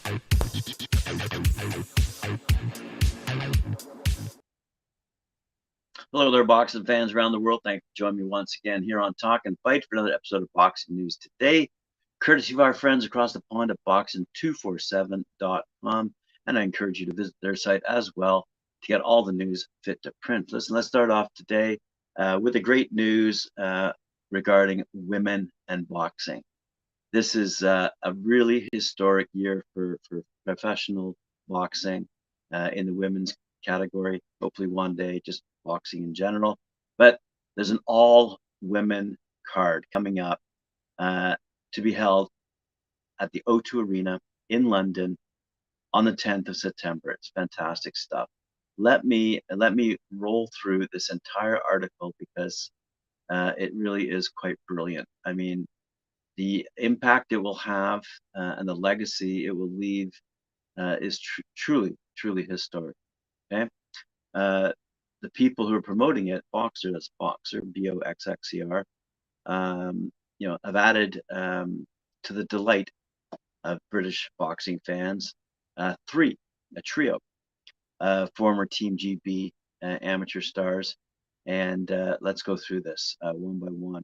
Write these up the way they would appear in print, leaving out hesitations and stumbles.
Hello there, boxing fans around the world. Thanks for joining me once again here on Talkin Fight for another episode of Boxing News Today, courtesy of our friends across the pond at boxing247.com. And I encourage you to visit their site as well to get all the news fit to print. Listen, let's start off today with the great news regarding women and boxing. This is a really historic year for professional boxing in the women's category. Hopefully one day, just boxing in general. But there's an all-women card coming up to be held at the O2 Arena in London on the 10th of September. It's fantastic stuff. Let me roll through this entire article because it really is quite brilliant. I mean, the impact it will have and the legacy it will leave is truly historic. Okay, the people who are promoting it, Boxer, that's Boxer, BOXXER, have added to the delight of British boxing fans a trio, former Team GB amateur stars, and let's go through this one by one.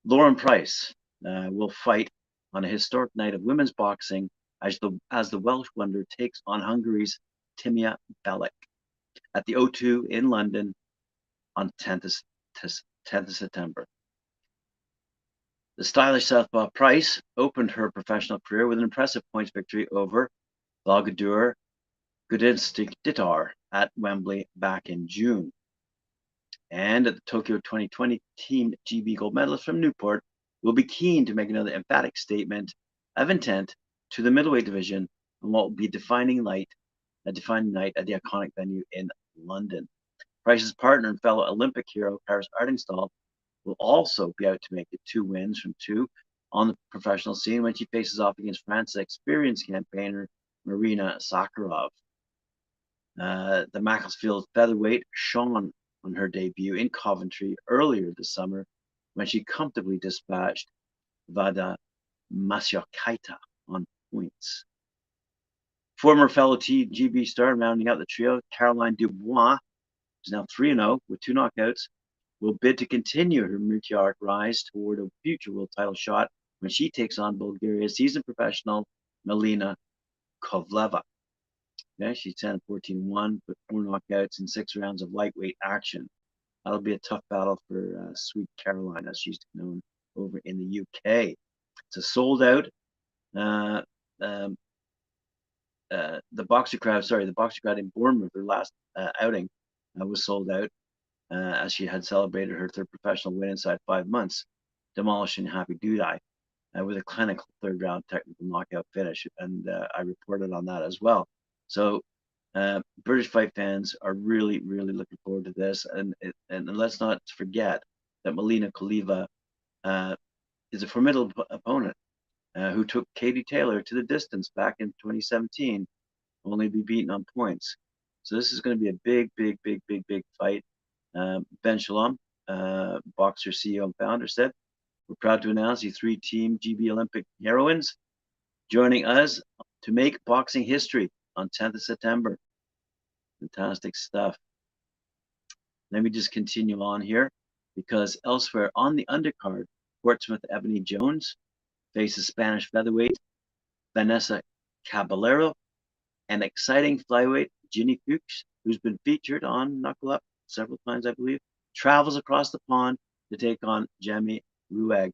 Lauren Price will fight on a historic night of women's boxing as the Welsh wonder takes on Hungary's Timea Belic at the O2 in London on 10th of September. The stylish southpaw Price opened her professional career with an impressive points victory over Valgadur Gudinstitar at Wembley back in June. And at the Tokyo 2020, Team GB gold medalist from Newport will be keen to make another emphatic statement of intent to the middleweight division on what will be a defining night at the iconic venue in London. Price's partner and fellow Olympic hero, Paris Artingstall, will also be out to make it 2 wins from 2 on the professional scene when she faces off against France's experienced campaigner, Marina Sakharov. The Macclesfield featherweight shone on her debut in Coventry earlier this summer when she comfortably dispatched Vada Masiokaita on points. Former fellow TGB star rounding out the trio, Caroline Dubois, who's now 3-0 with 2 knockouts, will bid to continue her meteoric rise toward a future world title shot when she takes on Bulgaria's seasoned professional Melina Kovleva. Yeah, she's 10-14-1 with 4 knockouts in 6 rounds of lightweight action. That'll be a tough battle for Sweet Caroline, as she's known over in the UK. It's a sold out. The boxer crowd in Bournemouth, her last outing, was sold out as she had celebrated her 3rd professional win inside 5 months, demolishing Happy Dudai with a clinical 3rd round technical knockout finish, and I reported on that as well. So British fight fans are really looking forward to this, and let's not forget that Melina Kovleva is a formidable opponent who took Katie Taylor to the distance back in 2017, only to be beaten on points. So this is going to be a big fight. Ben Shalom, Boxer CEO and founder, said, "We're proud to announce the 3 Team GB Olympic heroines joining us to make boxing history on 10th of September. Fantastic stuff. Let me just continue on here, because elsewhere on the undercard, Portsmouth Ebony Jones faces Spanish featherweight Vanessa Caballero, and exciting flyweight Ginny Fuchs, who's been featured on Knuckle Up several times, I believe, travels across the pond to take on Jamie Rueg.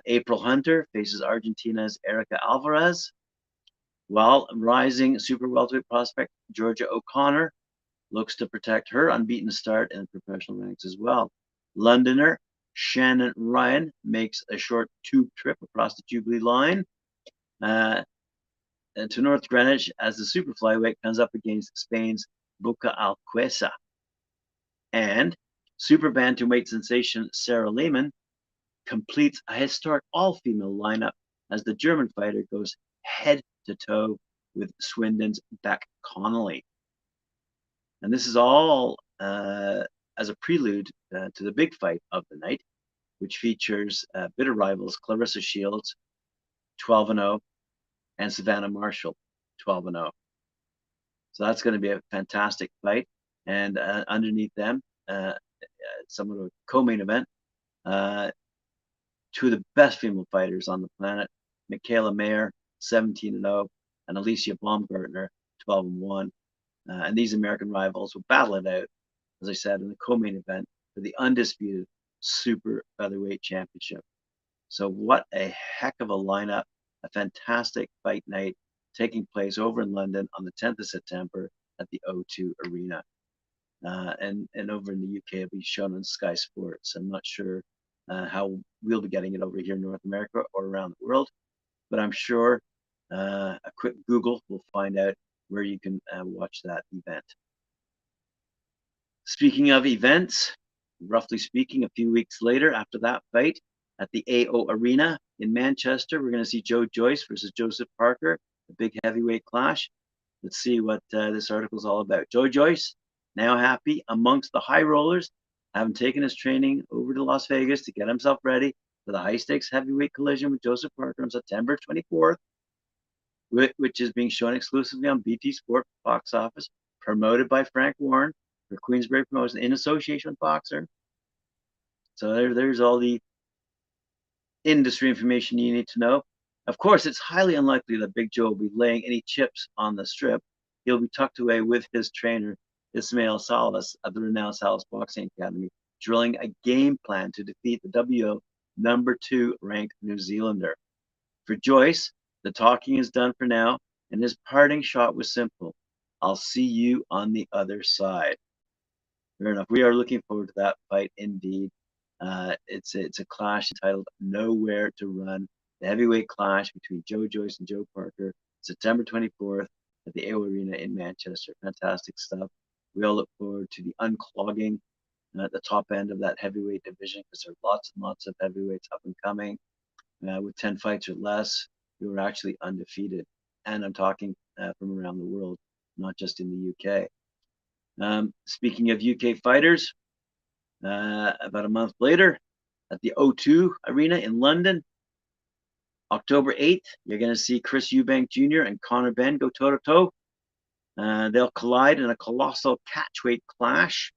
April Hunter faces Argentina's Erica Alvarez, while rising super welterweight prospect Georgia O'Connor looks to protect her unbeaten start in the professional ranks as well. Londoner Shannon Ryan makes a short tube trip across the Jubilee line to North Greenwich as the super flyweight comes up against Spain's Boca Alquesa. And super bantamweight sensation Sarah Lehman completes a historic all-female lineup as the German fighter goes head-to-toe with Swindon's Beck Connolly. And this is all as a prelude to the big fight of the night, which features bitter rivals Clarissa Shields, 12-0, and Savannah Marshall, 12-0. So that's going to be a fantastic fight. And underneath them, somewhat of a co-main event, two of the best female fighters on the planet, Michaela Mayer, 17-0, and Alicia Baumgartner, 12-1. And these American rivals will battle it out, as I said, in the co-main event for the undisputed Super Featherweight Championship. So what a heck of a lineup, a fantastic fight night taking place over in London on the 10th of September at the O2 Arena. And over in the UK, it'll be shown on Sky Sports. I'm not sure how we'll be getting it over here in North America or around the world, but I'm sure a quick Google will find out where you can watch that event. Speaking of events, roughly speaking, a few weeks later after that fight at the AO Arena in Manchester, we're going to see Joyce versus Joseph Parker, a big heavyweight clash. Let's see what this article is all about. Joyce, now happy amongst the high rollers, having taken his training over to Las Vegas to get himself ready for the high-stakes heavyweight collision with Joseph Parker on September 24th, which is being shown exclusively on BT Sport box office, promoted by Frank Warren for Queensberry Promotions in association with Boxer. So there's all the industry information you need to know. Of course, it's highly unlikely that Big Joe will be laying any chips on the strip. He'll be tucked away with his trainer, Ismail Salas, at the renowned Salas Boxing Academy, drilling a game plan to defeat the WO #2 ranked New Zealander. For Joyce, the talking is done for now, and his parting shot was simple. I'll see you on the other side. Fair enough. We are looking forward to that fight indeed. It's a clash entitled Nowhere to Run, the heavyweight clash between Joyce and Joe Parker, September 24th at the AO Arena in Manchester. Fantastic stuff. We all look forward to the unclogging at the top end of that heavyweight division, because there are lots and lots of heavyweights up and coming. With 10 fights or less, we were actually undefeated. And I'm talking from around the world, not just in the UK. Speaking of UK fighters, about a month later at the O2 Arena in London, October 8th, you're going to see Chris Eubank Jr. and Conor Benn go toe-to-toe. They'll collide in a colossal catchweight clash,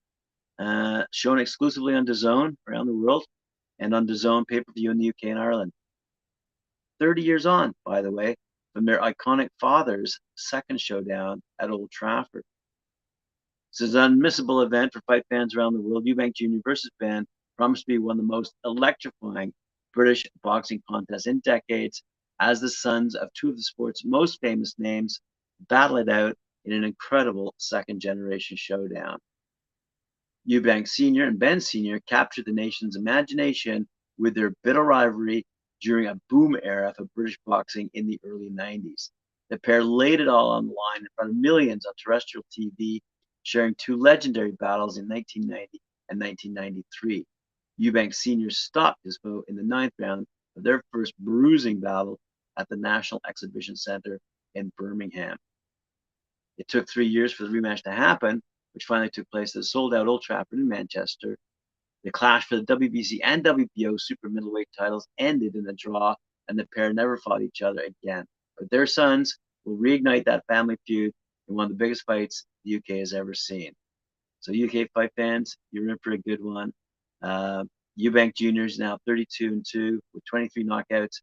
shown exclusively on DAZN around the world, and on DAZN pay-per-view in the UK and Ireland. 30 years on, by the way, from their iconic father's second showdown at Old Trafford. This is an unmissable event for fight fans around the world. Eubank Jr. versus Benn promised to be one of the most electrifying British boxing contests in decades, as the sons of two of the sport's most famous names battle it out in an incredible second-generation showdown. Eubank Sr. and Benn Sr. captured the nation's imagination with their bitter rivalry during a boom era for British boxing in the early 90s. The pair laid it all on the line in front of millions on terrestrial TV, sharing two legendary battles in 1990 and 1993. Eubank Sr. stopped his foe in the 9th round of their first bruising battle at the National Exhibition Centre in Birmingham. It took 3 years for the rematch to happen, which finally took place at the sold-out Old Trafford in Manchester. The clash for the WBC and WBO super middleweight titles ended in a draw, and the pair never fought each other again. But their sons will reignite that family feud in one of the biggest fights the UK has ever seen. So UK fight fans, you're in for a good one. Eubank Jr. is now 32-2 with 23 knockouts.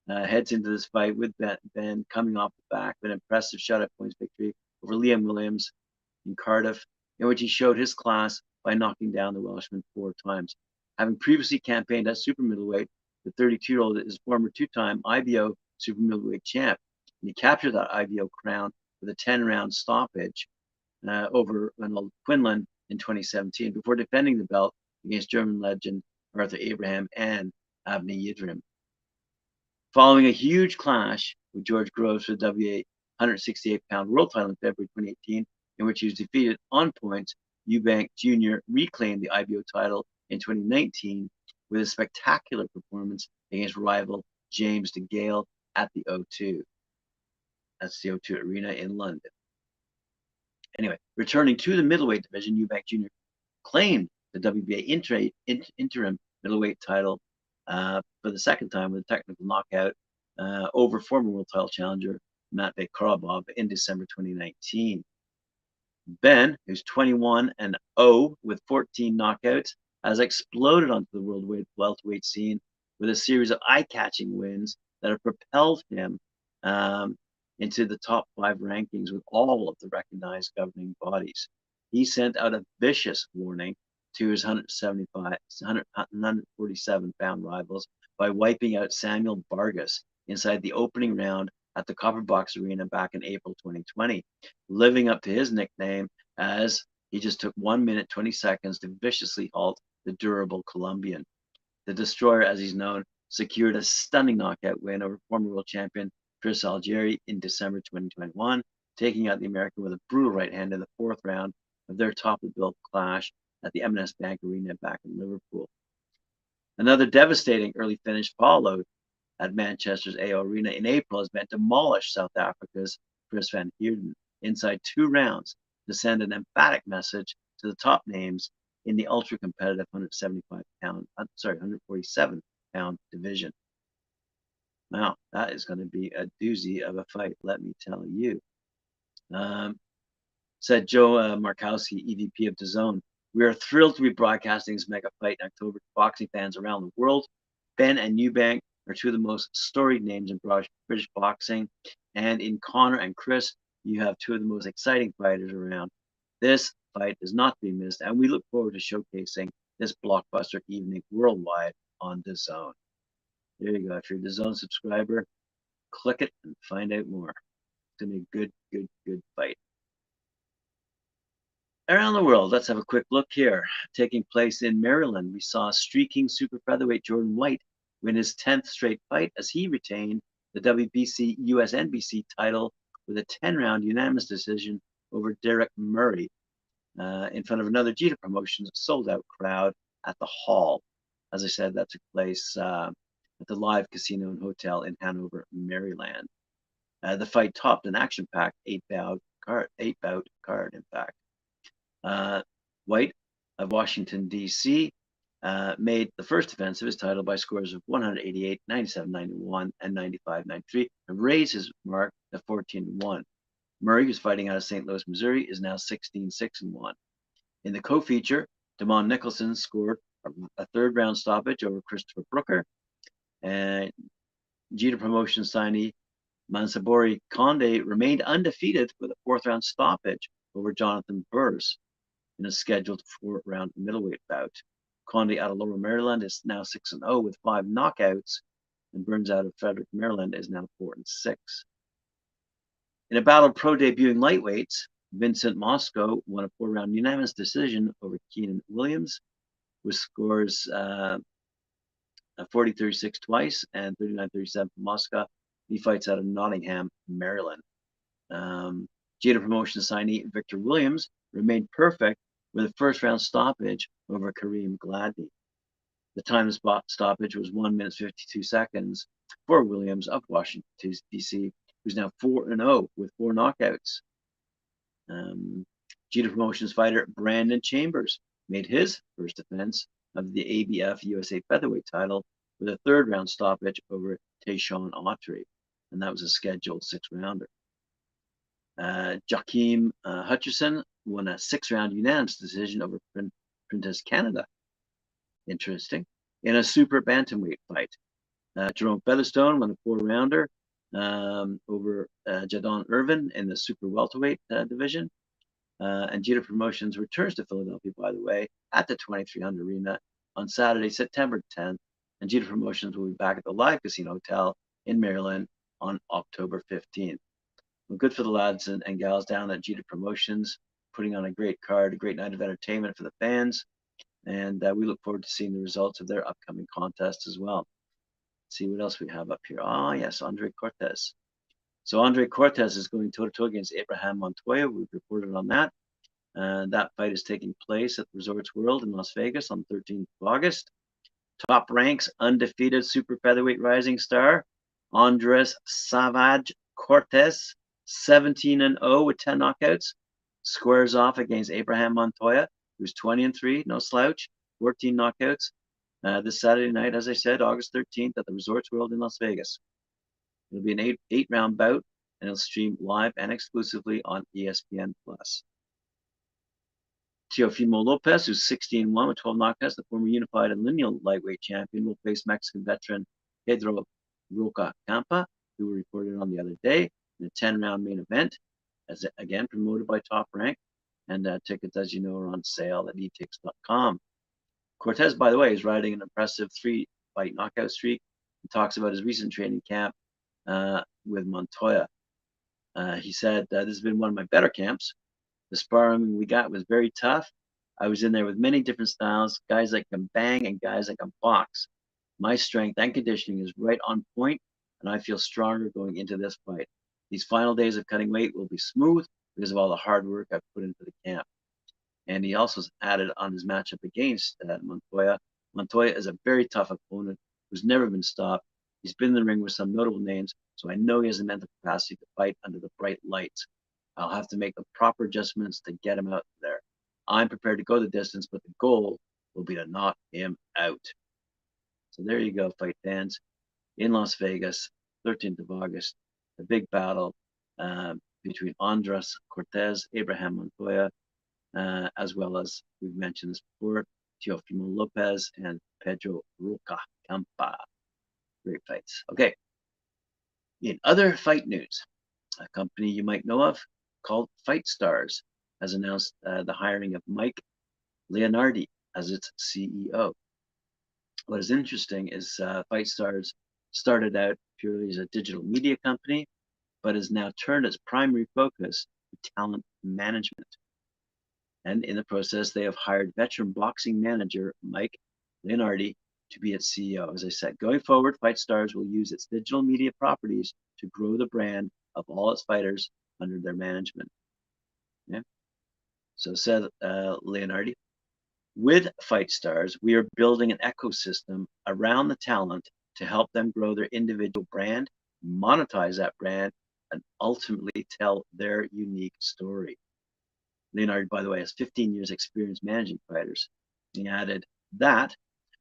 Heads into this fight with Benn coming off the back of an impressive shutout points victory over Liam Williams in Cardiff, in which he showed his class by knocking down the Welshman 4 times. Having previously campaigned at super middleweight, the 32-year-old is former two-time IBO super middleweight champ, and he captured that IBO crown with a 10-round stoppage over Ronald Quinlan in 2017, before defending the belt against German legend Arthur Abraham and Avni Yildirim. Following a huge clash with George Groves for the WA 168-pound world title in February 2018, in which he was defeated on points, Eubank Jr. reclaimed the IBO title in 2019 with a spectacular performance against rival James DeGale at the O2. That's the O2 Arena in London. Anyway, returning to the middleweight division, Eubank Jr. claimed the WBA interim middleweight title for the second time with a technical knockout over former world title challenger Matvey Korobov in December 2019. Benn, who's 21-0 with 14 knockouts, has exploded onto the world welterweight scene with a series of eye-catching wins that have propelled him into the top 5 rankings with all of the recognized governing bodies. He sent out a vicious warning to his 147-pound rivals by wiping out Samuel Vargas inside the opening round at the Copper Box Arena back in April 2020, living up to his nickname as he just took 1 minute 20 seconds to viciously halt the durable Colombian. The Destroyer, as he's known, secured a stunning knockout win over former world champion Chris Algieri in December 2021, taking out the American with a brutal right hand in the 4th round of their top-of-the-bill clash at the M&S Bank Arena back in Liverpool. Another devastating early finish followed at Manchester's AO Arena in April as Benn demolished South Africa's Chris Van Heerden inside 2 rounds to send an emphatic message to the top names in the ultra-competitive 147-pound division. Wow, that is going to be a doozy of a fight, let me tell you. Said Joe Markowski, EVP of DAZN, "We are thrilled to be broadcasting this mega fight in October to boxing fans around the world. Benn and Eubank are 2 of the most storied names in British boxing, and in Conor and Chris, you have 2 of the most exciting fighters around. This fight is not to be missed, and we look forward to showcasing this blockbuster evening worldwide on DAZN." There you go. If you're a DAZN subscriber, click it and find out more. It's going to be a good fight. Around the world, let's have a quick look here. Taking place in Maryland, we saw streaking super featherweight Jordan White win his 10th straight fight as he retained the WBC US NBC title with a 10-round unanimous decision over Derek Murray in front of another Jeter Promotions sold-out crowd at the Hall. As I said, that took place at the Live Casino and Hotel in Hanover, Maryland. The fight topped an action-packed 8-bout card, in fact. White of Washington, D.C., made the first defense of his title by scores of 188, 97-91, and 95-93, and raised his mark to 14-1. Murray, who's fighting out of St. Louis, Missouri, is now 16-6-1. In the co-feature, Damon Nicholson scored a 3rd-round stoppage over Christopher Brooker, and Jeter Promotions signee Mansabori Conde remained undefeated with a 4th-round stoppage over Jonathan Burrs in a scheduled 4-round middleweight bout. Conde out of Lower Maryland is now 6-0 with 5 knockouts, and Burns out of Frederick, Maryland is now 4-6. In a battle pro debuting lightweights, Vincent Mosco won a 4-round unanimous decision over Keenan Williams, with scores 40-36 twice and 39-37 for Mosca. He fights out of Nottingham, Maryland. Jeter Promotions signee Victor Williams remained perfect with a 1st-round stoppage over Kareem Gladney. The time of stoppage was 1 minute 52 seconds for Williams of Washington, D.C., who's now 4-0 with 4 knockouts. Jeter Promotions fighter Brandon Chambers made his first defense of the ABF USA Featherweight title with a 3rd-round stoppage over Tayshawn Autry, and that was a scheduled 6-rounder. Joaquim Hutcherson won a 6-round unanimous decision over Prentice Canada. Interesting. In a super bantamweight fight, Jerome Featherstone won a 4-rounder over Jadon Irvin in the super welterweight division. And Jeter Promotions returns to Philadelphia, by the way, at the 2300 Arena on Saturday, September 10th. And Jeter Promotions will be back at the Live Casino Hotel in Maryland on October 15th. Well, good for the lads and gals down at Jeter Promotions, putting on a great card, a great night of entertainment for the fans. And we look forward to seeing the results of their upcoming contests as well. Let's see what else we have up here. Oh, yes, Andres Cortes. So Andres Cortes is going toe-to-toe against Abraham Montoya. We've reported on that. That fight is taking place at Resorts World in Las Vegas on 13th of August. Top ranks, undefeated super featherweight rising star, Andres Savage Cortes, 17-0 with 10 knockouts, squares off against Abraham Montoya, who's 20-3, no slouch, 14 knockouts. This Saturday night, as I said, August 13th at the Resorts World in Las Vegas. It'll be an eight-round bout, and it'll stream live and exclusively on ESPN+. Teofimo Lopez, who's 16-1 with 12 knockouts, the former unified and lineal lightweight champion, will face Mexican veteran Pedro Roca Campa, who we reported on the other day, in a 10-round main event, as again promoted by Top Rank. And tickets, as you know, are on sale at etix.com. Cortes, by the way, is riding an impressive 3-fight knockout streak. He talks about his recent training camp with Montoya. He said, this has been one of my better camps. The sparring we got was very tough. I was in there with many different styles, guys that can bang and guys that can box. My strength and conditioning is right on point, and I feel stronger going into this fight. These final days of cutting weight will be smooth because of all the hard work I've put into the camp. And he also added on his matchup against Montoya. Montoya is a very tough opponent who's never been stopped. He's been in the ring with some notable names, so I know he has the mental capacity to fight under the bright lights. I'll have to make the proper adjustments to get him out there. I'm prepared to go the distance, but the goal will be to knock him out. So there you go, fight fans. In Las Vegas, 13th of August, the big battle between Andres Cortes, Abraham Montoya, as well as we've mentioned this before, Teofimo Lopez and Pedro Roca Campa. Great fights. Okay. In other fight news, a company you might know of called FightStars has announced the hiring of Mike Leanardi as its CEO. What is interesting is FightStars started out purely as a digital media company, but has now turned its primary focus to talent management. And in the process, they have hired veteran boxing manager Mike Leanardi to be its CEO. As I said, going forward, FightStars will use its digital media properties to grow the brand of all its fighters under their management. Yeah. So said Leanardi, with FightStars, we are building an ecosystem around the talent to help them grow their individual brand, monetize that brand, and ultimately tell their unique story. Leanardi, by the way, has 15 years experience managing fighters. He added that,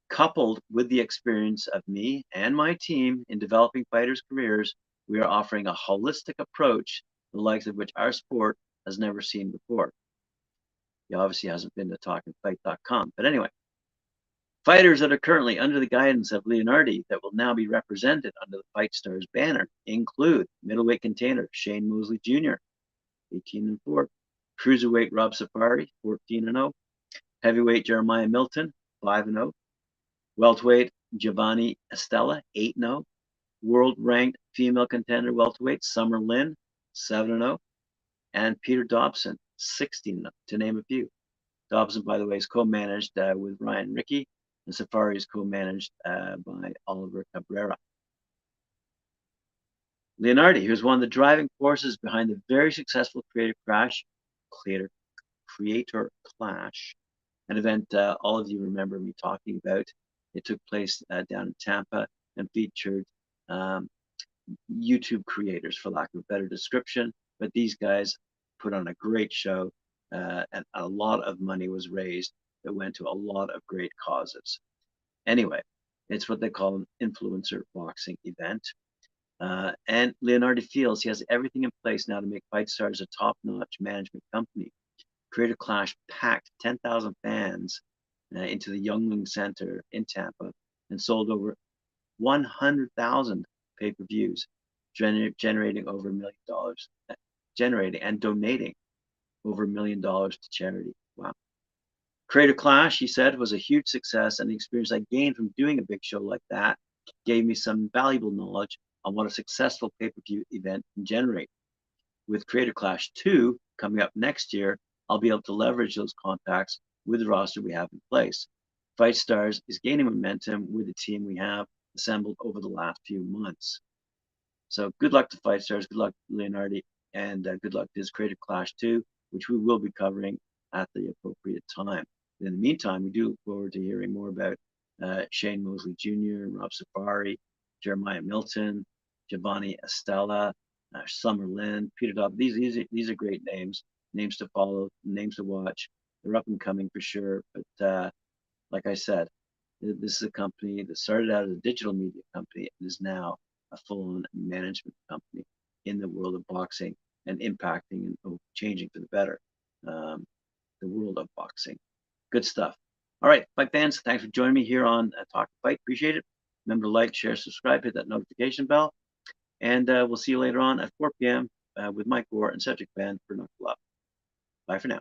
coupled with the experience of me and my team in developing fighters' careers, we are offering a holistic approach, the likes of which our sport has never seen before. He obviously hasn't been to talkinfight.com. But anyway, fighters that are currently under the guidance of Leanardi that will now be represented under the FightStars banner include middleweight contender Shane Mosley Jr., 18-4, cruiserweight Rob Safari, 14-0, heavyweight Jeremiah Milton, 5-0, welterweight Giovanni Estella, 8-0, world-ranked female contender welterweight Summer Lynn, 7-0, and Peter Dobson, 16-0, to name a few. Dobson, by the way, is co-managed with Ryan Rickey, and Safari is co-managed by Oliver Cabrera. Leanardi, who's one of the driving forces behind the very successful Creator Clash, an event all of you remember me talking about. It took place down in Tampa and featured YouTube creators, for lack of a better description. But these guys put on a great show, and a lot of money was raised that went to a lot of great causes. Anyway, it's what they call an influencer boxing event. And Leanardi feels he has everything in place now to make FightStars a top-notch management company. Creator Clash packed 10,000 fans into the Youngling Center in Tampa and sold over 100,000 pay-per-views, generating over $1 million, and donating over $1 million to charity. Wow. Creator Clash, he said, was a huge success, and the experience I gained from doing a big show like that gave me some valuable knowledge on what a successful pay-per-view event can generate. With Creator Clash 2 coming up next year, I'll be able to leverage those contacts with the roster we have in place. FightStars is gaining momentum with the team we have assembled over the last few months. So good luck to FightStars, good luck to Leanardi, and good luck to his Creator Clash 2, which we will be covering at the appropriate time. In the meantime, we do look forward to hearing more about Shane Mosley Jr., Rob Safari, Jeremiah Milton, Giovanni Estella, Summer Lynn, Peter Dobb. These are great names to follow, names to watch. They're up and coming for sure. But like I said, this is a company that started out as a digital media company and is now a full-on management company in the world of boxing and impacting and changing for the better the world of boxing. Good stuff. All right, fight fans, thanks for joining me here on Talk Fight. Appreciate it. Remember to like, share, subscribe, hit that notification bell, and we'll see you later on at 4 p.m. With Mike Gore and Cedric Benn for Knuckle Up. Bye for now.